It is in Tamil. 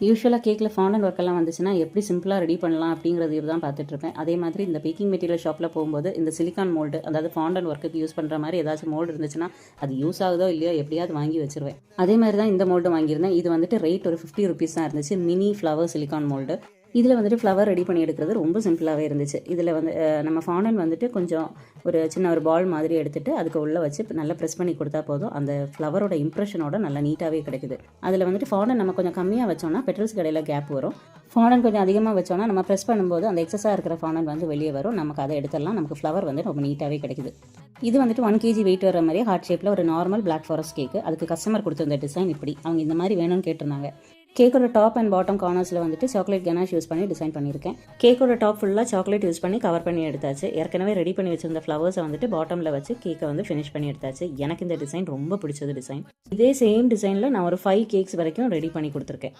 யூஸ்வலாக கேக்கில் ஃபாண்டன்ட் ஒர்க்கெல்லாம் வந்துச்சுன்னா எப்படி சிம்பிளாக ரெடி பண்ணலாம் அப்படிங்கிறது தான் பார்த்துட்ருப்பேன். அதே மாதிரி இந்த பேக்கிங் மெட்டீரியல் ஷாப்பில் போகும்போது இந்த சிலிக்கான் மோல்டு, அதாவது ஃபாண்டன்ட் ஒர்க்குக்கு யூஸ் பண்ணுற மாதிரி ஏதாச்சும் மோல்டு இருந்துச்சுன்னா அது யூஸ் ஆகுதோ இல்லையோ எப்படியாவது வாங்கி வச்சிருவேன். அதே மாதிரி தான் இந்த மோல்டு வாங்கியிருந்தேன். இது வந்துட்டு ரேட் ஒரு 50 ருபீஸ் தான் இருந்துச்சு. Mini flower silicon mould. இதில் வந்துட்டு ஃப்ளவர் ரெடி பண்ணி எடுக்கிறது ரொம்ப சிம்பிளாகவே இருந்துச்சு. இதில் வந்து நம்ம ஃபாண்டன்ட் வந்துட்டு கொஞ்சம் ஒரு சின்ன ஒரு பால் மாதிரி எடுத்துகிட்டு அதுக்கு உள்ளே வச்சு நல்லா ப்ரெஸ் பண்ணி கொடுத்தா போதும். அந்த ஃப்ளவரோட இம்ப்ரெஷனோட நல்லா நீட்டாகவே கிடைக்குது. அதில் வந்துட்டு ஃபாண்டன்ட் நம்ம கொஞ்சம் கம்மியாக வச்சோம்னா பெட்ரோல்ஸ் கடையில் கேப் வரும். ஃபாண்டன்ட் கொஞ்சம் அதிகமாக வச்சோம்னா நம்ம ப்ரெஸ் பண்ணும்போது அந்த எக்ஸஸாக இருக்கிற ஃபாண்டன்ட் வந்து வெளியே வரும். நமக்கு அதை எடுத்துடலாம். நமக்கு ஃப்ளவர் வந்து ரொம்ப நீட்டாகவே கிடைக்குது. இது வந்துட்டு 1 kg வெயிட் வர மாதிரி ஹார்ட் ஷேப்பில் ஒரு நார்மல் பிளாக் ஃபாரஸ்ட் கேக்கு. அதுக்கு கஸ்டமர் கொடுத்த டிசைன் இப்படி. அவங்க இந்த மாதிரி வேணும்னு கேட்டிருந்தாங்க. கேக்கோட டாப் அண்ட் பாட்டம் கார்னர்ஸில் வந்துட்டு சாக்லேட் கனாஷ் யூஸ் பண்ணி டிசைன் பண்ணியிருக்கேன். கேக்கோட டாப் ஃபுல்லாக சாக்லேட் யூஸ் பண்ணி கவர் பண்ணி எடுத்தாச்சு. ஏற்கனவே ரெடி பண்ணி வச்சிருந்த ஃப்ளவர்ஸை வந்துட்டு பாட்டமில் வச்சு கேக்கை வந்து ஃபினிஷ் பண்ணி எடுத்தாச்சு. எனக்கு இந்த டிசைன் ரொம்ப பிடிச்சது டிசைன். இதே சேம் டிசைனில் நான் ஒரு 5 கேக்ஸ் வரைக்கும் ரெடி பண்ணி கொடுத்துருக்கேன்.